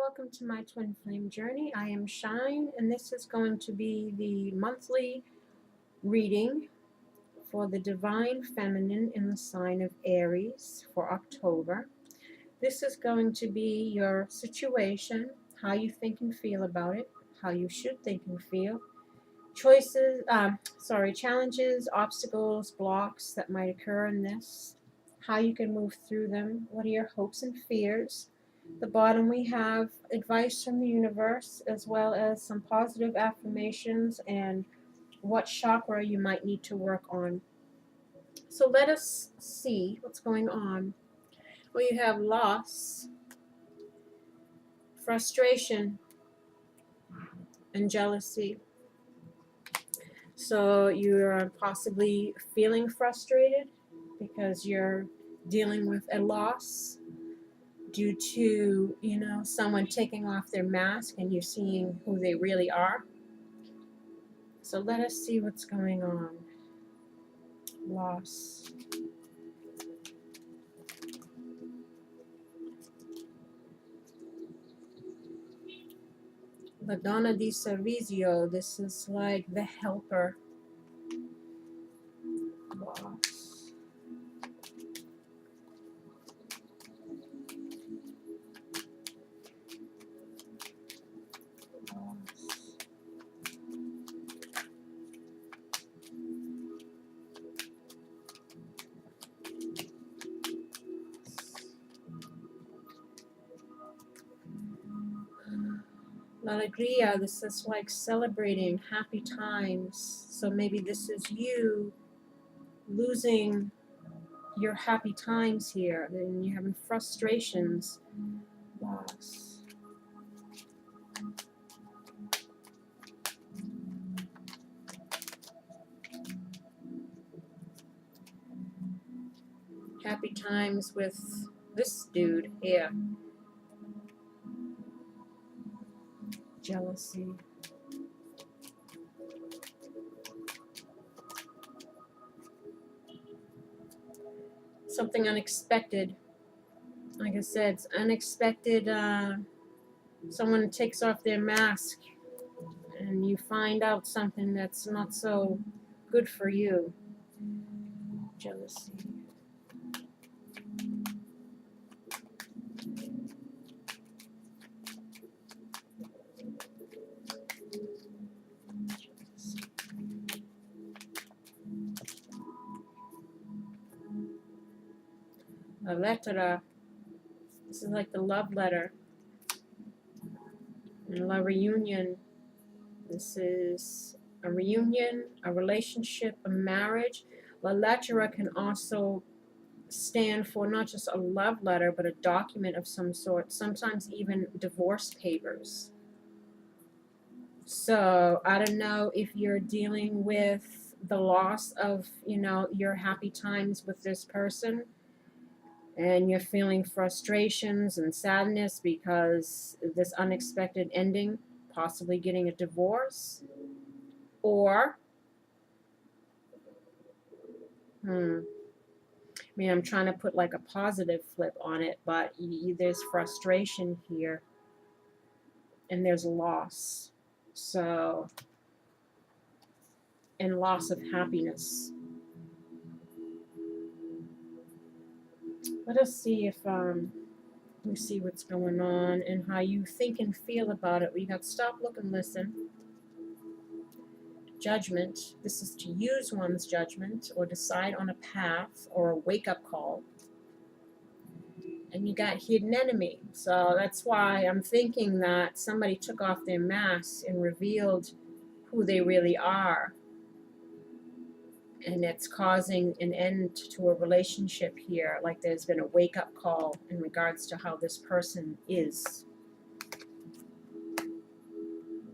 welcome to my twin flame journey. I am Shine, and this is going to be the monthly reading for the divine feminine in the sign of Aries for October. This is going to be your situation, how you think and feel about it, how you should think and feel, challenges, obstacles, blocks that might occur in this, how you can move through them, what are your hopes and fears. The bottom we have advice from the universe, as well as some positive affirmations and what chakra you might need to work on. So let us see what's going on. Well, you have loss, frustration, and jealousy. So you're possibly feeling frustrated because you're dealing with a loss due to, someone taking off their mask and you seeing who they really are. So let us see what's going on. Loss. La Donna di Servizio, this is like the helper. Loss. La Alegría, this is like celebrating happy times. So maybe this is you losing your happy times here, and you're having frustrations. Loss. Happy times with this dude here. Jealousy. Something unexpected. Like I said, it's unexpected. Someone takes off their mask and you find out something that's not so good for you. Jealousy. A lettera. This is like the love letter. And La Reunion. This is a reunion, a relationship, a marriage. La lettera can also stand for not just a love letter, but a document of some sort, sometimes even divorce papers. So I don't know if you're dealing with the loss of, your happy times with this person, and you're feeling frustrations and sadness because of this unexpected ending, possibly getting a divorce, or I'm trying to put like a positive flip on it, but there's frustration here and there's loss. So, and loss of happiness. Let us see if we see what's going on and how you think and feel about it. We got stop, look, and listen. Judgment. This is to use one's judgment or decide on a path or a wake-up call. And you got hidden enemy. So that's why I'm thinking that somebody took off their mask and revealed who they really are. And it's causing an end to a relationship here. Like there's been a wake-up call in regards to how this person is.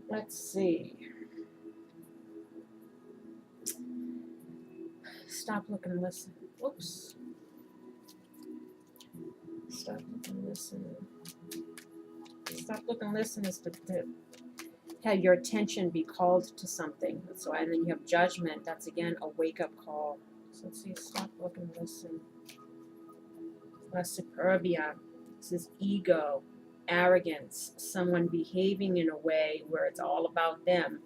Let's see. Stop, look, and listen. Oops. Stop, look, and listen. Stop, look, and listen is to have your attention be called to something. That's why. And then you have judgment. That's again a wake-up call. So let's see. Stop, look, and listen. La Superbia. This is ego, arrogance, someone behaving in a way where it's all about them,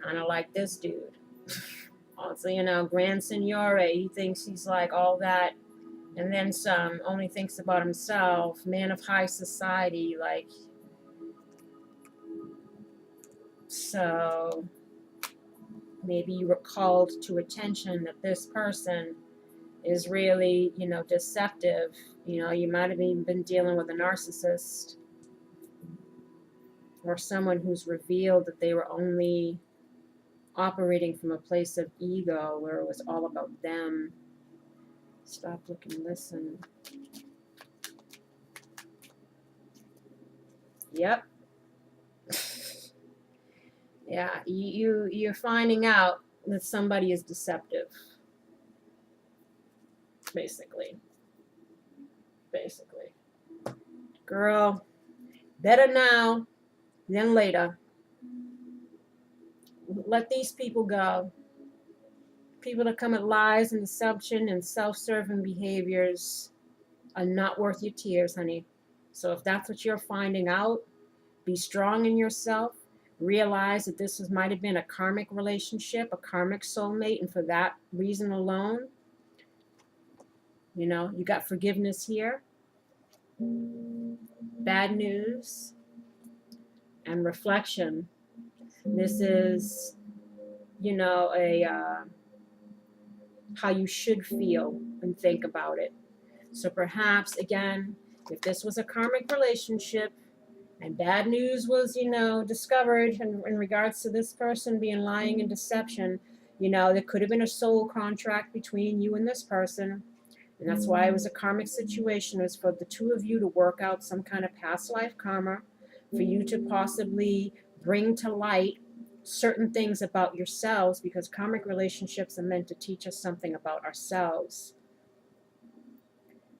kind of like this dude. Also, you know, Grand Signore, he thinks he's like all that, and then some, only thinks about himself, man of high society, like, so maybe you were called to attention that this person is really, you know, deceptive. You know, you might have even been dealing with a narcissist or someone who's revealed that they were only operating from a place of ego where it was all about them. Stop, look, and listen. Yep. Yeah, you're finding out that somebody is deceptive. Basically. Girl, better now than later. Let these people go. People that come at lies and deception and self-serving behaviors are not worth your tears, honey. So if that's what you're finding out, be strong in yourself. Realize that this might have been a karmic relationship, a karmic soulmate, and for that reason alone, you know, you got forgiveness here. Bad news and reflection. This is, you know, how you should feel and think about it. So perhaps, again, if this was a karmic relationship and bad news was, you know, discovered in regards to this person being lying and deception, you know, there could have been a soul contract between you and this person. And that's why it was a karmic situation. It was for the two of you to work out some kind of past life karma, for you to possibly bring to light certain things about yourselves, because karmic relationships are meant to teach us something about ourselves.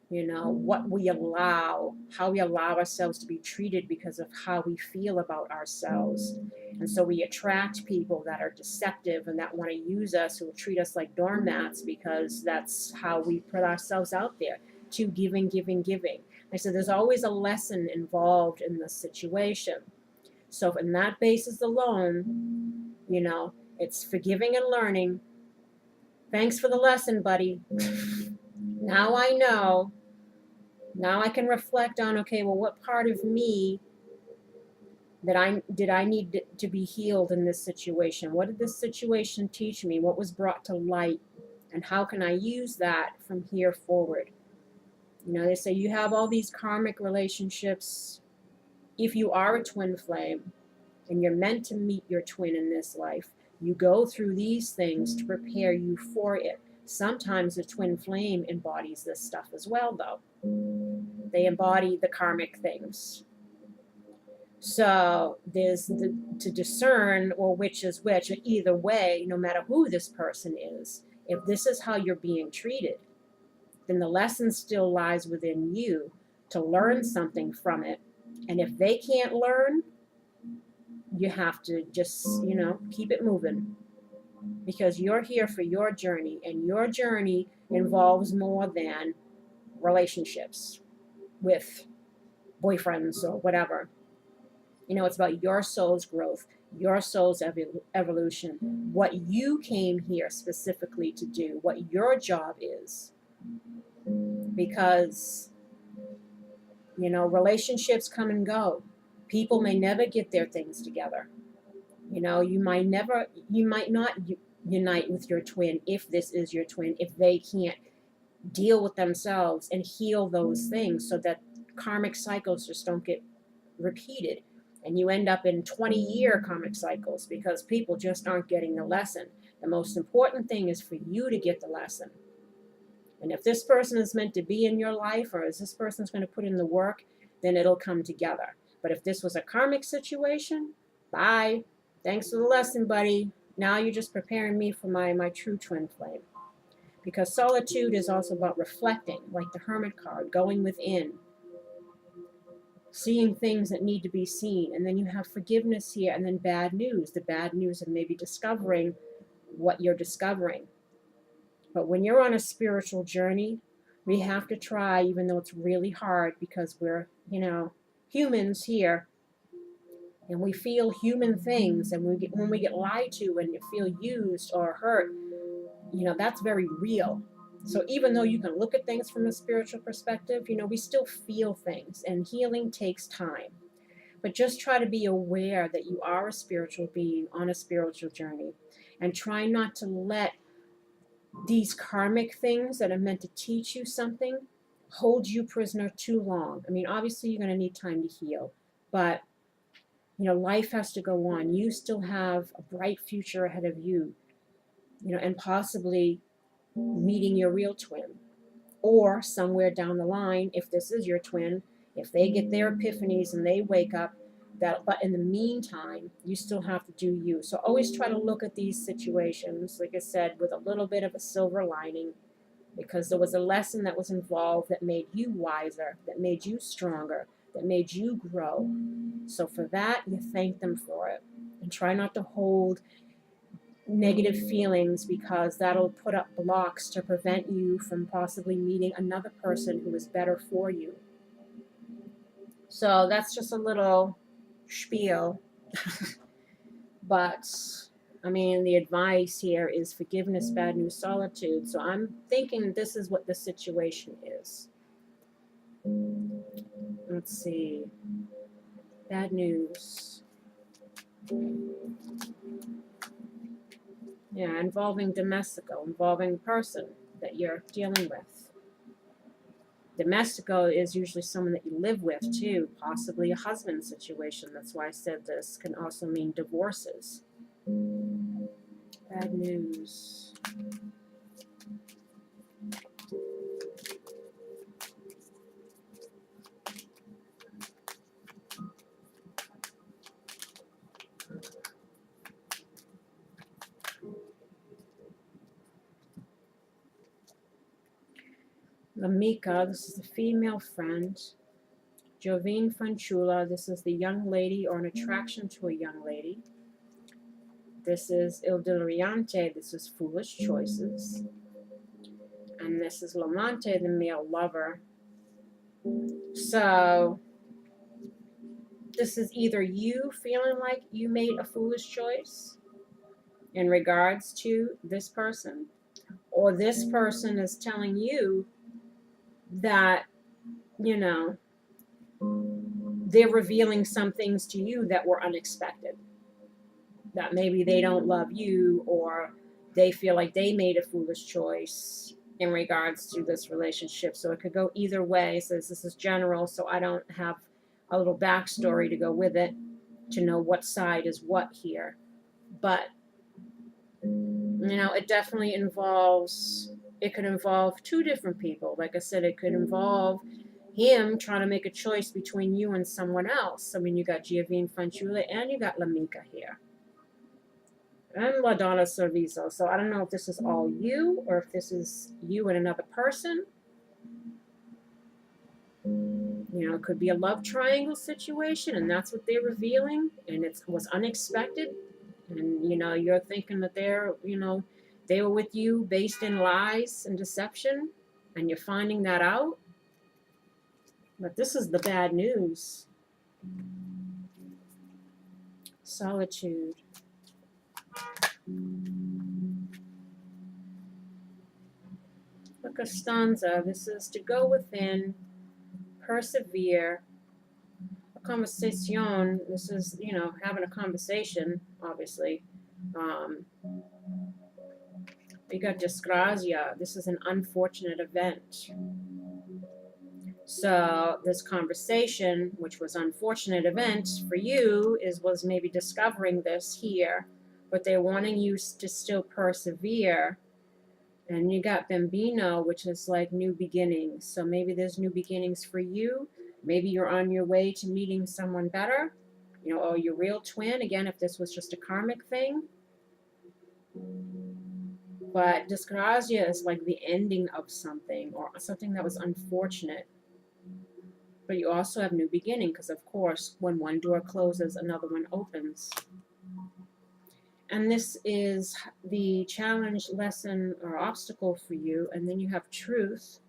You know, what we allow, how we allow ourselves to be treated because of how we feel about ourselves. And so we attract people that are deceptive and that want to use us, who will treat us like doormats, because that's how we put ourselves out there, to giving. I said there's always a lesson involved in this situation. So in that basis alone, you know, it's forgiving and learning. Thanks for the lesson, buddy. Now I know. Now I can reflect on, okay, well, what part of me did I need to be healed in this situation? What did this situation teach me? What was brought to light? And how can I use that from here forward? You know, they say you have all these karmic relationships. If you are a twin flame and you're meant to meet your twin in this life, you go through these things to prepare you for it. Sometimes the twin flame embodies this stuff as well, though. They embody the karmic things. So there's to discern, or which is which. Either way, no matter who this person is, if this is how you're being treated, then the lesson still lies within you to learn something from it. And if they can't learn, you have to just, you know, keep it moving. Because you're here for your journey, and your journey involves more than relationships with boyfriends or whatever. You know, it's about your soul's growth, your soul's evolution, what you came here specifically to do, what your job is. Because, you know, relationships come and go. People may never get their things together. You know, you might not unite with your twin, if this is your twin, if they can't deal with themselves and heal those things, so that karmic cycles just don't get repeated. And you end up in 20-year karmic cycles because people just aren't getting the lesson. The most important thing is for you to get the lesson. And if this person is meant to be in your life, or is this person's going to put in the work, then it'll come together. But if this was a karmic situation, bye. Thanks for the lesson, buddy. Now you're just preparing me for my true twin flame. Because solitude is also about reflecting, like the Hermit card, going within, seeing things that need to be seen. And then you have forgiveness here, and then bad news. The bad news of maybe discovering what you're discovering. But when you're on a spiritual journey, we have to try, even though it's really hard, because we're, you know, humans here, and we feel human things, and when we get lied to and feel used or hurt, you know, that's very real. So even though you can look at things from a spiritual perspective, you know, we still feel things, and healing takes time. But just try to be aware that you are a spiritual being on a spiritual journey, and try not to let these karmic things that are meant to teach you something hold you prisoner too long. I mean, obviously you're going to need time to heal, but you know, life has to go on. You still have a bright future ahead of you, you know, and possibly meeting your real twin, or somewhere down the line, if this is your twin, if they get their epiphanies and they wake up, that, but in the meantime, you still have to do you. So always try to look at these situations, like I said, with a little bit of a silver lining, because there was a lesson that was involved that made you wiser, that made you stronger, that made you grow. So for that, you thank them for it, and try not to hold negative feelings, because that'll put up blocks to prevent you from possibly meeting another person who is better for you. So that's just a little spiel. But I mean, the advice here is forgiveness, bad news, solitude. So I'm thinking this is what the situation is. Let's see. Bad news. Yeah, involving domestico, involving person that you're dealing with. Domestico is usually someone that you live with too, possibly a husband situation. That's why I said this can also mean divorces. Bad news. L'amica, this is the female friend. Giovine fanciulla, this is the young lady or an attraction to a young lady. This is il deliriante, this is foolish choices. And this is l'amante, the male lover. So this is either you feeling like you made a foolish choice in regards to this person, or this person is telling you that, you know, they're revealing some things to you that were unexpected. That maybe they don't love you, or they feel like they made a foolish choice in regards to this relationship. So it could go either way. So this is general, so I don't have a little backstory to go with it to know what side is what here. But, you know, it definitely involves, it could involve two different people. Like I said, it could involve him trying to make a choice between you and someone else. I mean, you got Giovine fanciulla and you got l'amica here. And La Donna Sorriso. So I don't know if this is all you, or if this is you and another person. You know, it could be a love triangle situation, and that's what they're revealing, and it was unexpected. And, you know, you're thinking that they're, you know, they were with you based in lies and deception, and you're finding that out. But this is the bad news. Solitude. Look, a stanza. This is to go within, persevere. A conversation. This is, you know, having a conversation, obviously. We got disgrazia. This is an unfortunate event. So this conversation, which was unfortunate event for you, was maybe discovering this here, but they're wanting you to still persevere. And you got bambino, which is like new beginnings. So maybe there's new beginnings for you. Maybe you're on your way to meeting someone better, you know, or your real twin. Again, if this was just a karmic thing. But disgrazia is like the ending of something, or something that was unfortunate. But you also have new beginning, because of course, when one door closes, another one opens. And this is the challenge, lesson, or obstacle for you. And then you have truth.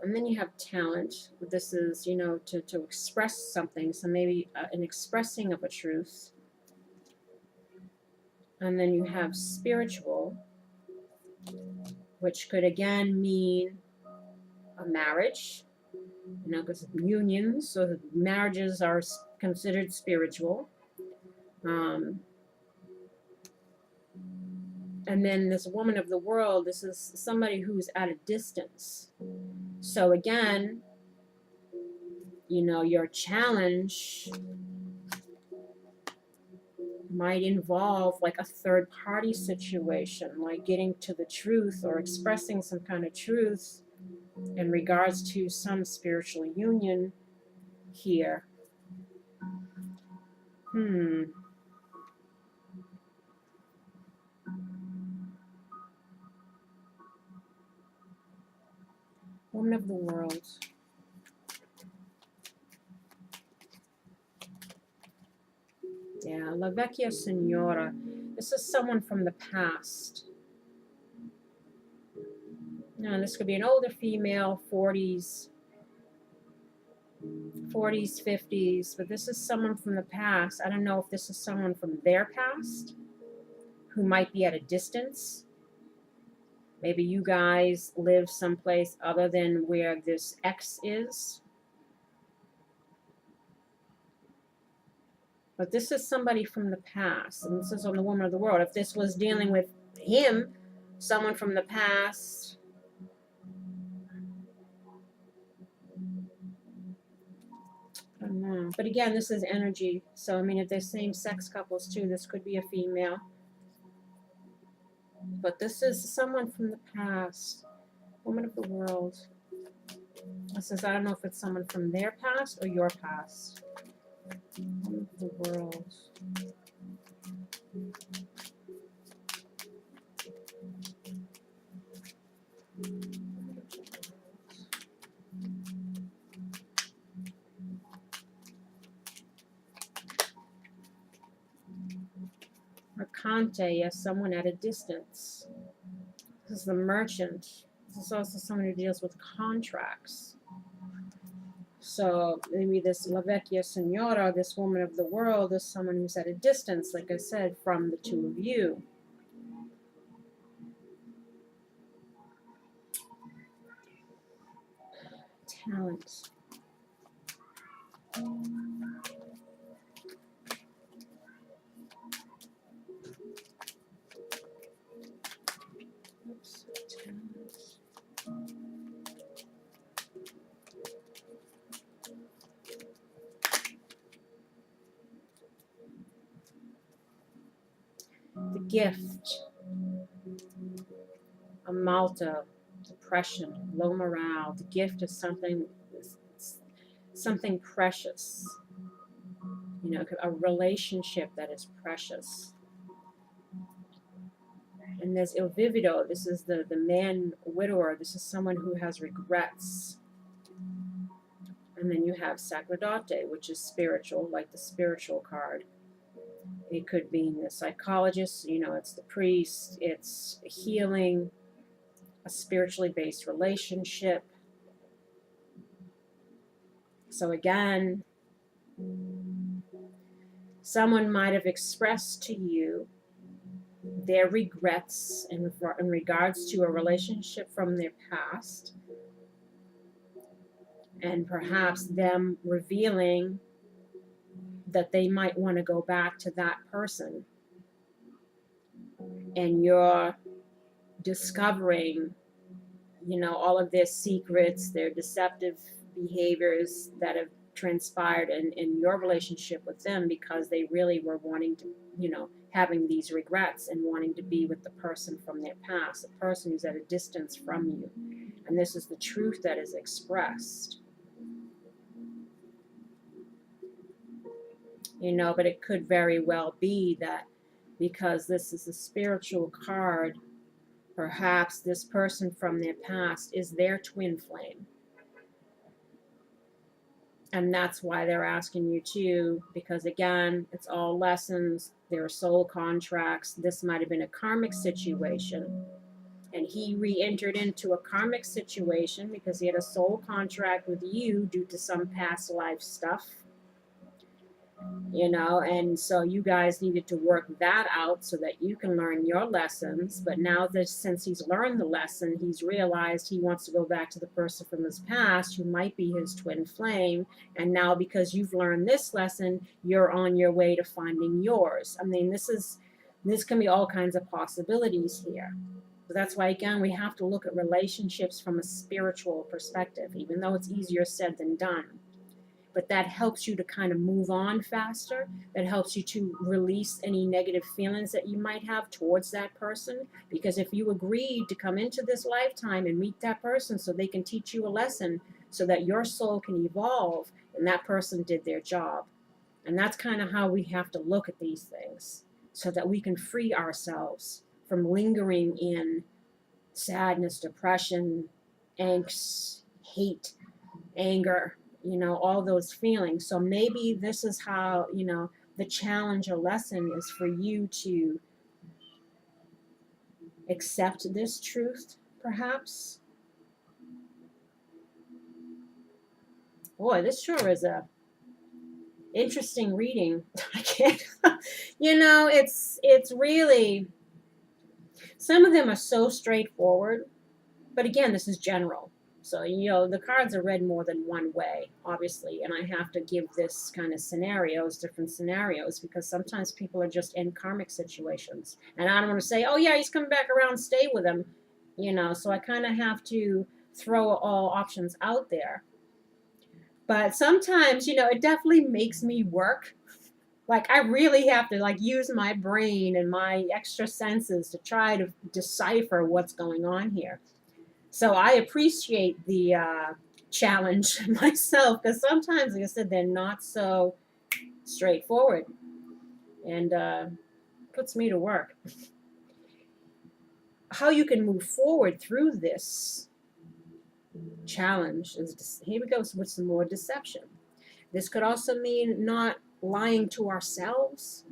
And then you have talent. This is, you know, to express something. So maybe an expressing of a truth. And then you have spiritual, which could again mean a marriage, you know, because unions, so marriages are considered spiritual. And then this woman of the world, this is somebody who's at a distance. So again, you know, your challenge might involve like a third party situation, like getting to the truth or expressing some kind of truth in regards to some spiritual union here. Woman of the world. Yeah, µ This is someone from the past. Now, this could be an older female, 40s, 50s, but this is someone from the past. I don't know if this is someone from their past who might be at a distance. Maybe you guys live someplace other than where this ex is. But this is somebody from the past, and this is on the woman of the world. If this was dealing with him, someone from the past, I don't know. But again, this is energy. So, I mean, if they're same-sex couples too, this could be a female. But this is someone from the past, woman of the world. This is, I don't know if it's someone from their past or your past. Woman of the world. Mercante, yes, someone at a distance. This is the merchant. This is also someone who deals with contracts. So maybe this µ, this woman of the world, is someone who's at a distance, like I said, from the two of you. Talent. Oops, talent. The gift. A Malta. Depression. Low morale. The gift is something precious. You know, a relationship that is precious. And there's Il Vivido. This is the man widower. This is someone who has regrets. And then you have Sacerdote, which is spiritual, like the spiritual card. It could be the psychologist, you know, it's the priest, it's healing, a spiritually based relationship. So again, someone might have expressed to you their regrets in regards to a relationship from their past, and perhaps them revealing that they might want to go back to that person, and you're discovering, you know, all of their secrets, their deceptive behaviors that have transpired in your relationship with them, because they really were wanting to, you know, having these regrets and wanting to be with the person from their past, the person who's at a distance from you. And this is the truth that is expressed. You know, but it could very well be that because this is a spiritual card, perhaps this person from their past is their twin flame. And that's why they're asking you to, because again, it's all lessons. There are soul contracts. This might have been a karmic situation. and he re-entered into a karmic situation because he had a soul contract with you due to some past life stuff, you know, and so you guys needed to work that out so that you can learn your lessons. But now that since he's learned the lesson, he's realized he wants to go back to the person from his past who might be his twin flame. And now because you've learned this lesson, you're on your way to finding yours. I mean, this can be all kinds of possibilities here. So that's why, again, we have to look at relationships from a spiritual perspective, even though it's easier said than done. But that helps you to kind of move on faster. That helps you to release any negative feelings that you might have towards that person. Because if you agreed to come into this lifetime and meet that person so they can teach you a lesson so that your soul can evolve, and that person did their job. And that's kind of how we have to look at these things so that we can free ourselves from lingering in sadness, depression, angst, hate, anger, you know, all those feelings. So maybe this is how, you know, the challenge or lesson is for you to accept this truth, perhaps. Boy, this sure is a interesting reading. I can't, you know, it's really, some of them are so straightforward, but again, this is general. So, you know, the cards are read more than one way, obviously, and I have to give this kind of scenarios, different scenarios, because sometimes people are just in karmic situations. And I don't want to say, oh, yeah, he's coming back around, stay with him, you know, so I kind of have to throw all options out there. But sometimes, you know, it definitely makes me work. Like, I really have to, like, use my brain and my extra senses to try to decipher what's going on here. So I appreciate the challenge myself, because sometimes, like I said, they're not so straightforward, and puts me to work. How you can move forward through this challenge is, here we go with some more deception. This could also mean not lying to ourselves,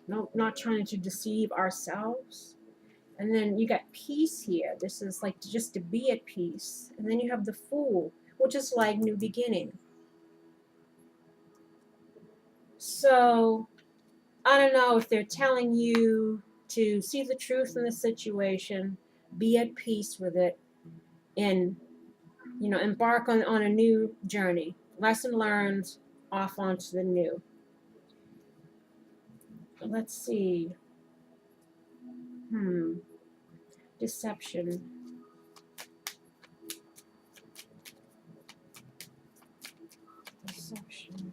not trying to deceive ourselves. And then you got peace here. This is like just to be at peace. And then you have the Fool, which is like new beginning. So I don't know if they're telling you to see the truth in the situation, be at peace with it, and, you know, embark on a new journey. Lesson learned, off onto the new. Let's see. Deception. Deception.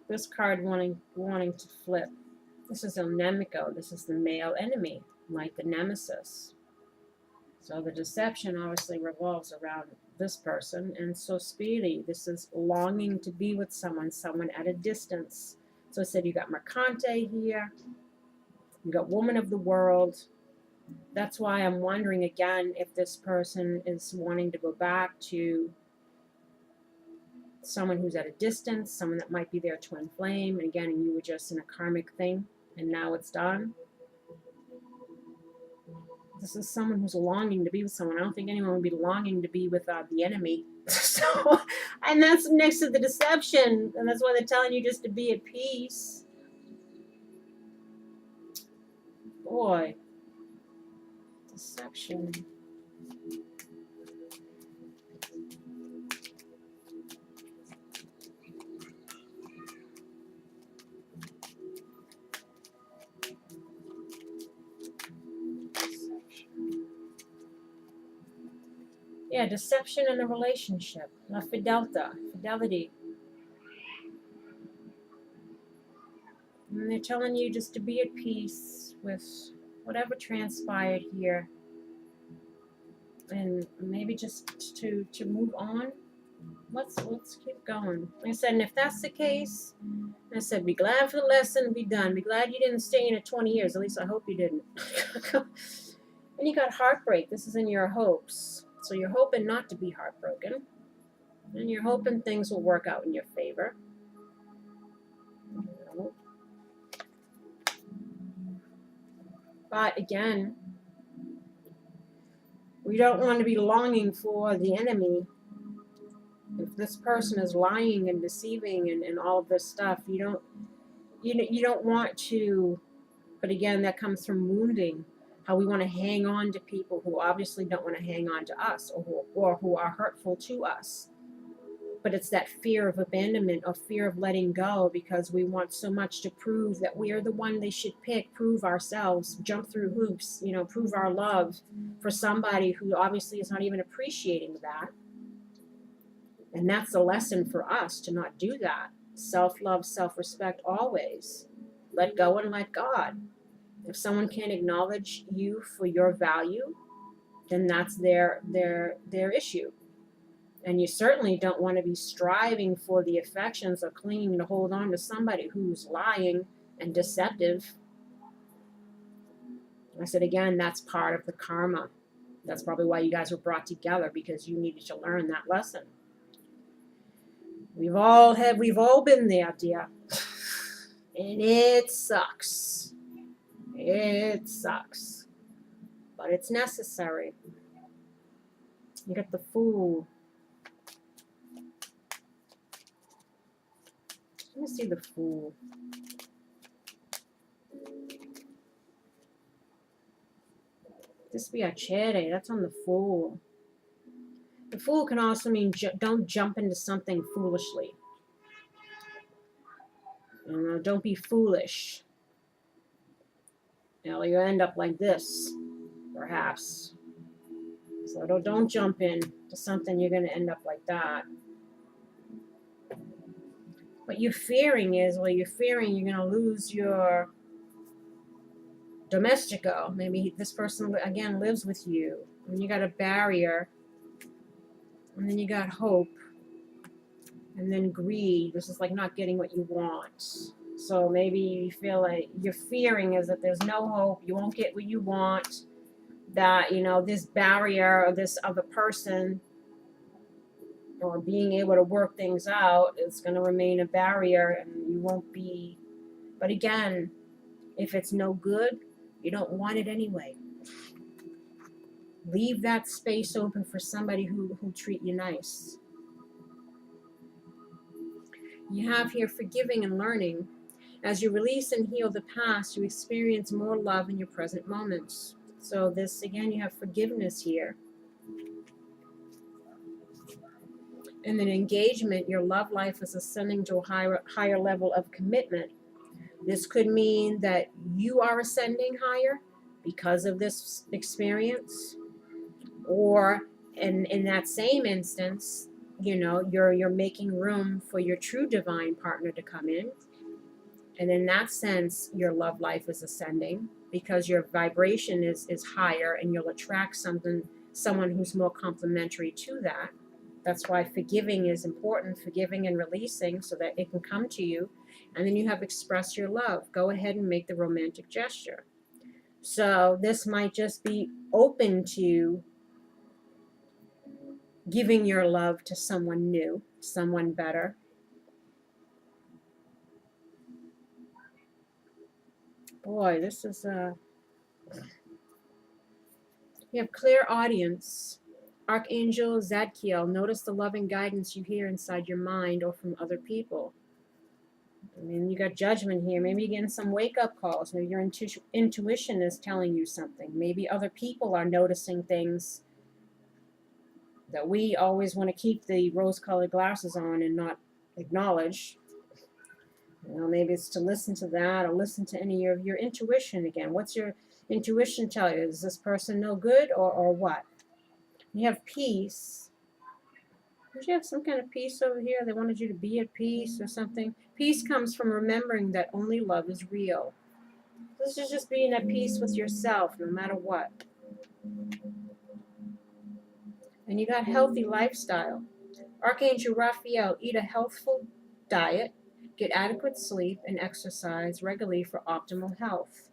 This card wanting to flip. This is El Nemico. This is the male enemy, like the nemesis. So the deception obviously revolves around this person. And so Speedy, this is longing to be with someone at a distance. So I said you got Mercante here. You got Woman of the World. That's why I'm wondering again if this person is wanting to go back to someone who's at a distance, someone that might be their twin flame. And again, you were just in a karmic thing, and now it's done. This is someone who's longing to be with someone. I don't think anyone would be longing to be with the enemy. So, and that's next to the deception, and that's why they're telling you just to be at peace. Boy, deception. Yeah, deception in a relationship. La fidelity. And they're telling you just to be at peace with whatever transpired here. And maybe just to move on. Let's keep going. Like I said, and if that's the case, I said, be glad for the lesson and be done. Be glad you didn't stay in it 20 years. At least I hope you didn't. And you got heartbreak. This is in your hopes. So you're hoping not to be heartbroken. And you're hoping things will work out in your favor. But again, we don't want to be longing for the enemy. If this person is lying and deceiving and all of this stuff, you don't want to. But again, that comes from wounding. How we want to hang on to people who obviously don't want to hang on to us, or who are hurtful to us. But it's that fear of abandonment or fear of letting go, because we want so much to prove that we are the one they should pick, prove ourselves, jump through hoops, prove our love for somebody who obviously is not even appreciating that. And that's the lesson for us, to not do that. Self-love, self-respect always. Let go and let God. If someone can't acknowledge you for your value, then that's their issue. And you certainly don't want to be striving for the affections or clinging to hold on to somebody who's lying and deceptive. I said again, that's part of the karma. That's probably why you guys were brought together, because you needed to learn that lesson. We've all been there, dear. And it sucks. It sucks. But it's necessary. You got the Fool. Let me see the Fool. bb that's on the Fool. The Fool can also mean don't jump into something foolishly. Don't be foolish. You end up like this, perhaps. So don't jump into something you're going to end up like that. What you're fearing is, you're going to lose your domestico. Maybe this person, again, lives with you. And you got a barrier. And then you got hope. And then greed. This is like not getting what you want. So maybe you feel like you're fearing is that there's no hope. You won't get what you want. That, this barrier or this other person or being able to work things out is going to remain a barrier, and you won't be. But again, if it's no good, you don't want it anyway. Leave that space open for somebody who treat you nice. You have here forgiving and learning. As you release and heal the past, you experience more love in your present moments. So this, again, you have forgiveness here. And then engagement, your love life is ascending to a higher level of commitment. This could mean that you are ascending higher because of this experience. Or in that same instance, you're making room for your true divine partner to come in. And in that sense, your love life is ascending because your vibration is higher, and you'll attract someone who's more complementary to that. That's why forgiving is important, forgiving and releasing, so that it can come to you. And then you have express your love. Go ahead and make the romantic gesture. So this might just be open to giving your love to someone new, someone better. Boy, this is you have clear audience. Archangel Zadkiel, notice the loving guidance you hear inside your mind or from other people. I mean, you got judgment here. Maybe you're getting some wake-up calls. Maybe your intuition is telling you something. Maybe other people are noticing things that we always want to keep the rose-colored glasses on and not acknowledge. Maybe it's to listen to that, or listen to any of your intuition again. What's your intuition tell you? Is this person no good, or what? You have peace. Did you have some kind of peace over here? They wanted you to be at peace or something. Peace comes from remembering that only love is real. This is just being at peace with yourself, no matter what. And you got healthy lifestyle. Archangel Raphael, eat a healthful diet, get adequate sleep, and exercise regularly for optimal health.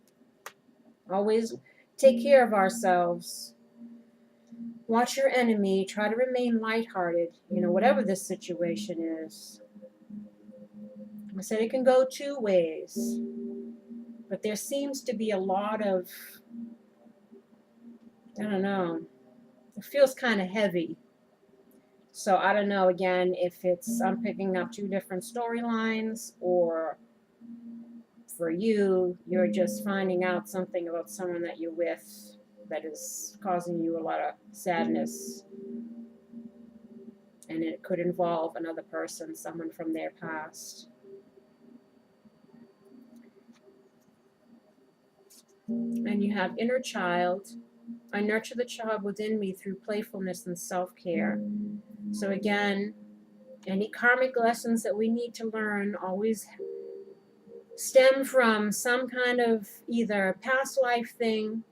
Always take care of ourselves. Watch your enemy. Try to remain lighthearted, you know, whatever this situation is. I said it can go two ways, but there seems to be a lot of, I don't know, it feels kind of heavy. So I don't know, again, if it's, I'm picking up two different storylines, or for you, you're just finding out something about someone that you're with that is causing you a lot of sadness. And it could involve another person, someone from their past. And you have inner child. I nurture the child within me through playfulness and self-care. So again, any karmic lessons that we need to learn always stem from some kind of either past life thing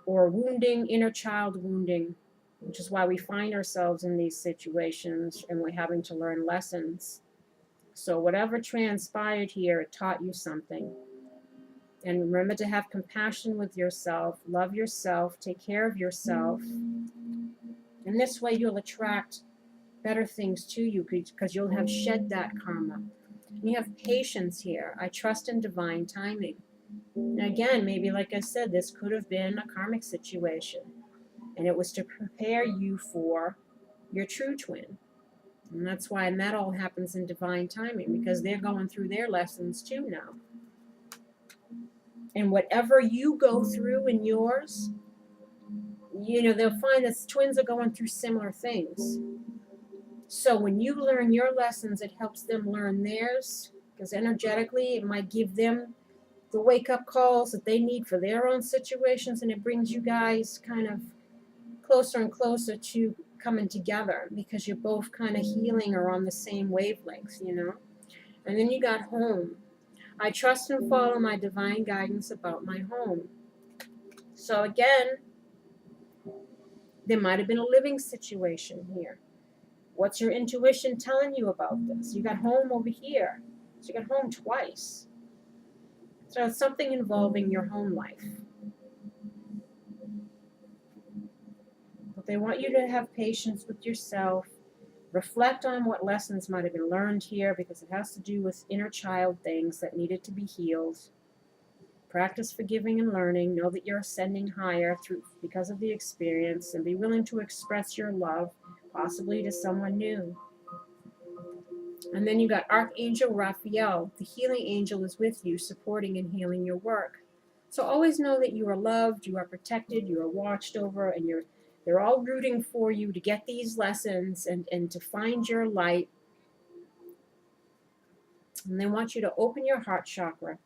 or wounding, inner child wounding, which is why we find ourselves in these situations and we're having to learn lessons. So whatever transpired here, it taught you something. And remember to have compassion with yourself, love yourself, take care of yourself. And this way you'll attract better things to you because you'll have shed that karma. You have patience here. I trust in divine timing. And again, maybe like I said, this could have been a karmic situation. And it was to prepare you for your true twin. And that's why that all happens in divine timing, because they're going through their lessons too now. And whatever you go through in yours, you know, they'll find that twins are going through similar things. So when you learn your lessons, it helps them learn theirs, because energetically it might give them the wake-up calls that they need for their own situations, and it brings you guys kind of closer and closer to coming together, because you're both kind of healing or on the same wavelength, you know. And then you got home. I trust and follow my divine guidance about my home. So again, there might have been a living situation here. What's your intuition telling you about this? You got home over here. So you got home twice. So it's something involving your home life. But they want you to have patience with yourself. Reflect on what lessons might have been learned here, because it has to do with inner child things that needed to be healed. Practice forgiving and learning. Know that you're ascending higher because of the experience, and be willing to express your love, possibly to someone new. And then you got Archangel Raphael. The healing angel is with you, supporting and healing your work. So always know that you are loved, you are protected, you are watched over, and they're all rooting for you to get these lessons and to find your light. And they want you to open your heart chakra.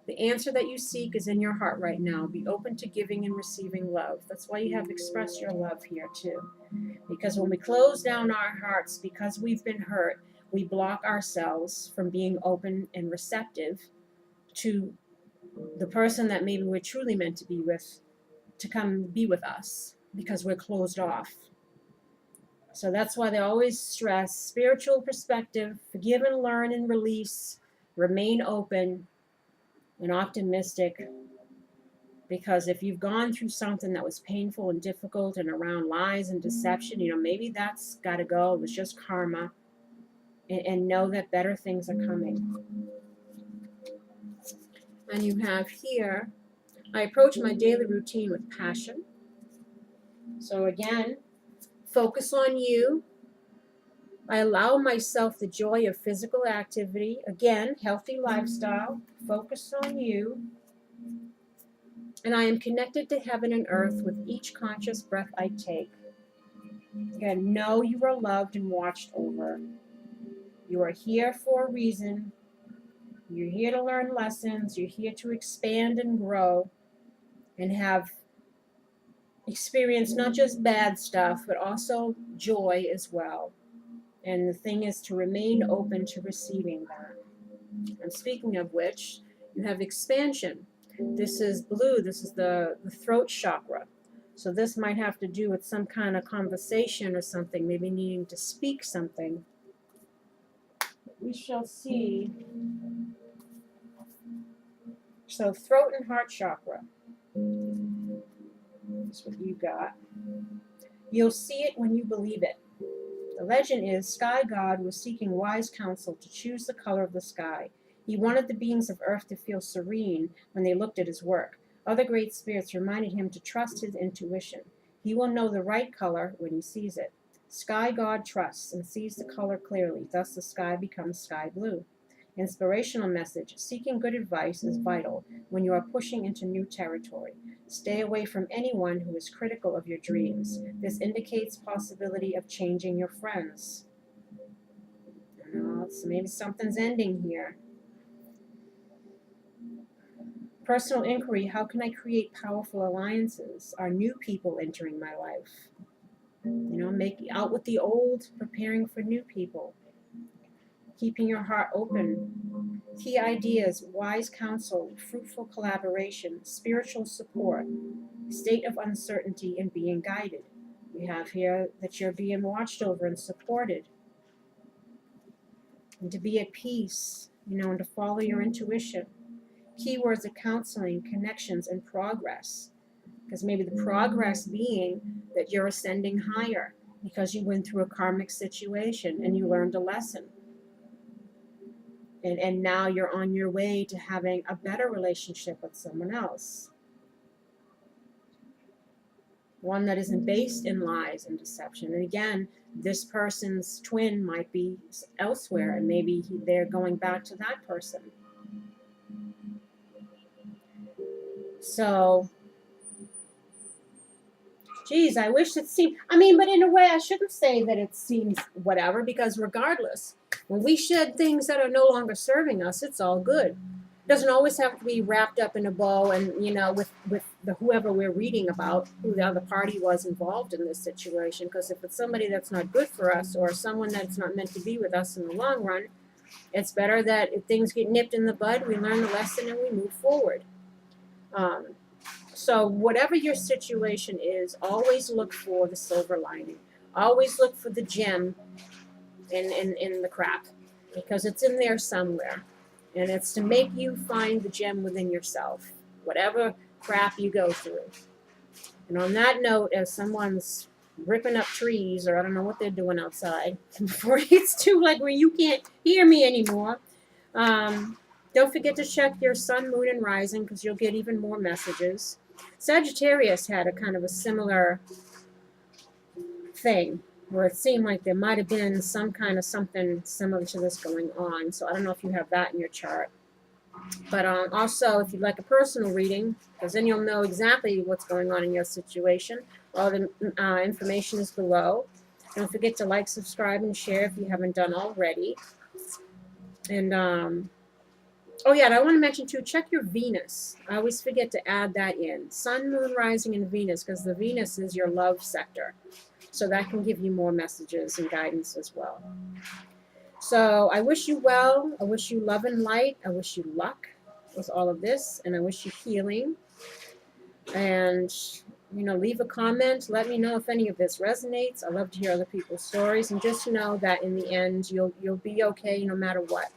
The answer that you seek is in your heart right now. Be open to giving and receiving love. That's why you have express your love here too. Because when we close down our hearts because we've been hurt, we block ourselves from being open and receptive to the person that maybe we're truly meant to be with, to come be with us, because we're closed off. So that's why they always stress spiritual perspective, forgive and learn and release, remain open and optimistic. Because if you've gone through something that was painful and difficult and around lies and deception, you know, maybe that's got to go. It was just karma. And know that better things are coming. And you have here, I approach my daily routine with passion. So again, focus on you. I allow myself the joy of physical activity. Again, healthy lifestyle. Focus on you. And I am connected to heaven and earth with each conscious breath I take. Again, know you are loved and watched over. You are here for a reason. You're here to learn lessons. You're here to expand and grow and have experience not just bad stuff, but also joy as well. And the thing is to remain open to receiving that. And speaking of which, you have expansion. This is blue. This is the throat chakra. So this might have to do with some kind of conversation or something, maybe needing to speak something. We shall see. So throat and heart chakra. That's what you got. You'll see it when you believe it. The legend is Sky God was seeking wise counsel to choose the color of the sky. He wanted the beings of Earth to feel serene when they looked at his work. Other great spirits reminded him to trust his intuition. He will know the right color when he sees it. Sky God trusts and sees the color clearly, thus the sky becomes sky blue. Inspirational message: seeking good advice is vital when you are pushing into new territory. Stay away from anyone who is critical of your dreams. This indicates possibility of changing your friends. So maybe something's ending here. Personal inquiry: how can I create powerful alliances? Are new people entering my life? Making out with the old, preparing for new people. Keeping your heart open. Key ideas: wise counsel, fruitful collaboration, spiritual support, state of uncertainty, and being guided. We have here that you're being watched over and supported. And to be at peace, and to follow your intuition. Keywords of counseling, connections, and progress. Because maybe the progress being that you're ascending higher because you went through a karmic situation and you learned a lesson. And now you're on your way to having a better relationship with someone else. One that isn't based in lies and deception. And again, this person's twin might be elsewhere, and maybe they're going back to that person. So, geez, I wish it seemed, but in a way I shouldn't say that it seems whatever, because regardless, when we shed things that are no longer serving us, it's all good. It doesn't always have to be wrapped up in a bow and, with the whoever we're reading about, who the other party was involved in this situation. Because if it's somebody that's not good for us or someone that's not meant to be with us in the long run, it's better that if things get nipped in the bud, we learn the lesson and we move forward. So whatever your situation is, always look for the silver lining. Always look for the gem in the crap, because it's in there somewhere. And it's to make you find the gem within yourself, whatever crap you go through. And on that note, as someone's ripping up trees, or I don't know what they're doing outside, before it gets too like where you can't hear me anymore, don't forget to check your sun, moon, and rising, because you'll get even more messages. Sagittarius had a kind of a similar thing, where it seemed like there might have been some kind of something similar to this going on. So I don't know if you have that in your chart. But also, if you'd like a personal reading, because then you'll know exactly what's going on in your situation, all the information is below. Don't forget to like, subscribe, and share if you haven't done already. And, oh yeah, and I want to mention too, check your Venus. I always forget to add that in. Sun, moon, rising, and Venus, because the Venus is your love sector. So that can give you more messages and guidance as well. So I wish you well. I wish you love and light. I wish you luck with all of this. And I wish you healing. And, leave a comment. Let me know if any of this resonates. I love to hear other people's stories. And just know that in the end, you'll be okay no matter what.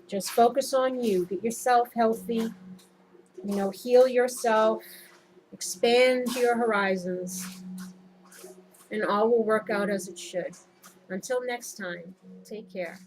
Just focus on you. Get yourself healthy. Heal yourself. Expand your horizons. And all will work out as it should. Until next time, take care.